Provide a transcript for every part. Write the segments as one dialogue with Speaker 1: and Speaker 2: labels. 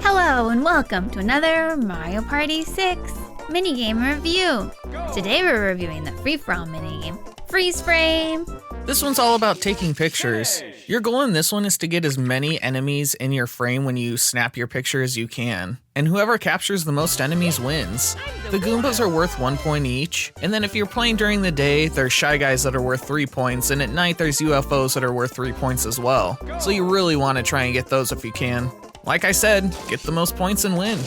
Speaker 1: Hello and welcome to another Mario Party 6 minigame review. Today we're reviewing the free-for-all minigame, Freeze Frame.
Speaker 2: This one's all about taking pictures. Your goal in this one is to get as many enemies in your frame when you snap your picture as you can. And whoever captures the most enemies wins. The Goombas are worth 1 point each, and then if you're playing during the day, there's Shy Guys that are worth 3 points, and at night there's UFOs that are worth 3 points as well. So you really want to try and get those if you can. Like I said, get the most points and win.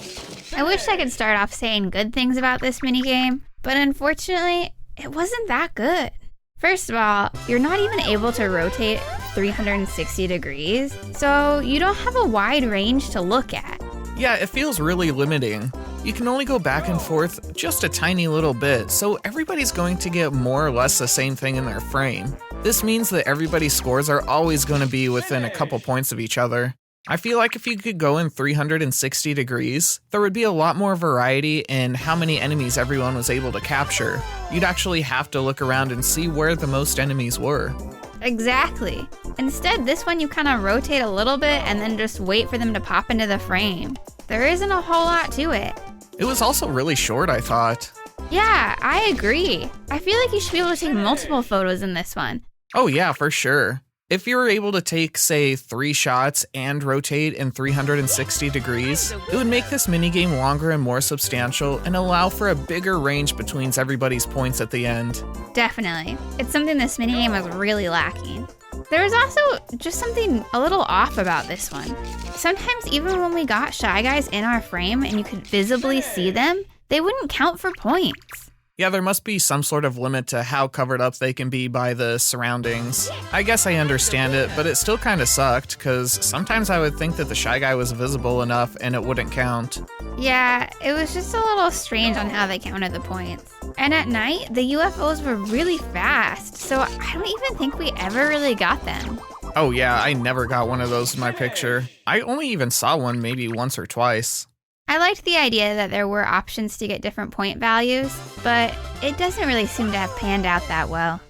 Speaker 1: I wish I could start off saying good things about this minigame, but unfortunately, it wasn't that good. First of all, you're not even able to rotate 360 degrees, so you don't have a wide range to look at.
Speaker 2: Yeah, it feels really limiting. You can only go back and forth just a tiny little bit, so everybody's going to get more or less the same thing in their frame. This means that everybody's scores are always going to be within a couple points of each other. I feel like if you could go in 360 degrees, there would be a lot more variety in how many enemies everyone was able to capture. You'd actually have to look around and see where the most enemies were.
Speaker 1: Exactly. Instead, this one you kind of rotate a little bit and then just wait for them to pop into the frame. There isn't a whole lot to it.
Speaker 2: It was also really short, I thought.
Speaker 1: Yeah, I agree. I feel like you should be able to take multiple photos in this one.
Speaker 2: Oh yeah, for sure. If you were able to take, say, 3 shots and rotate in 360 degrees, it would make this minigame longer and more substantial and allow for a bigger range between everybody's points at the end.
Speaker 1: Definitely. It's something this minigame was really lacking. There was also just something a little off about this one. Sometimes even when we got Shy Guys in our frame and you could visibly see them, they wouldn't count for points.
Speaker 2: Yeah, there must be some sort of limit to how covered up they can be by the surroundings. I guess I understand it, but it still kind of sucked, because sometimes I would think that the Shy Guy was visible enough and it wouldn't count.
Speaker 1: Yeah, it was just a little strange on how they counted the points. And at night, the UFOs were really fast, so I don't even think we ever really got them.
Speaker 2: Oh yeah, I never got one of those in my picture. I only even saw one maybe once or twice.
Speaker 1: I liked the idea that there were options to get different point values, but it doesn't really seem to have panned out that well.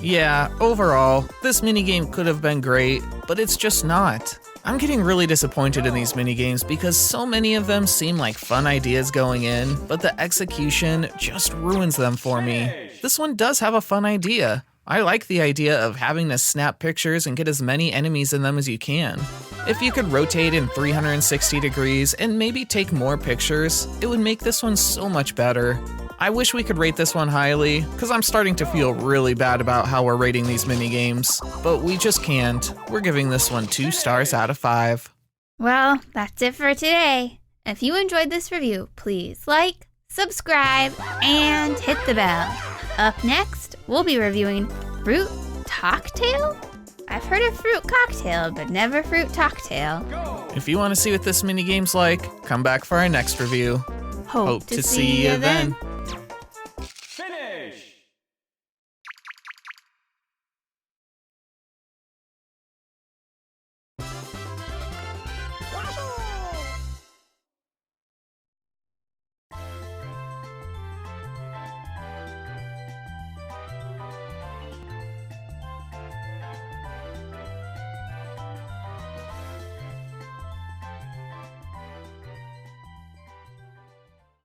Speaker 2: Yeah, overall, this minigame could have been great, but it's just not. I'm getting really disappointed in these minigames because so many of them seem like fun ideas going in, but the execution just ruins them for me. This one does have a fun idea. I like the idea of having to snap pictures and get as many enemies in them as you can. If you could rotate in 360 degrees and maybe take more pictures, it would make this one so much better. I wish we could rate this one highly, because I'm starting to feel really bad about how we're rating these minigames, but we just can't. We're giving this one 2 stars out of 5.
Speaker 1: Well, that's it for today. If you enjoyed this review, please like, subscribe, and hit the bell. Up next, we'll be reviewing Fruit Cocktail? I've heard of Fruit Cocktail, but never Fruit Cocktail.
Speaker 2: If you want to see what this minigame's like, come back for our next review.
Speaker 1: Hope to see you then.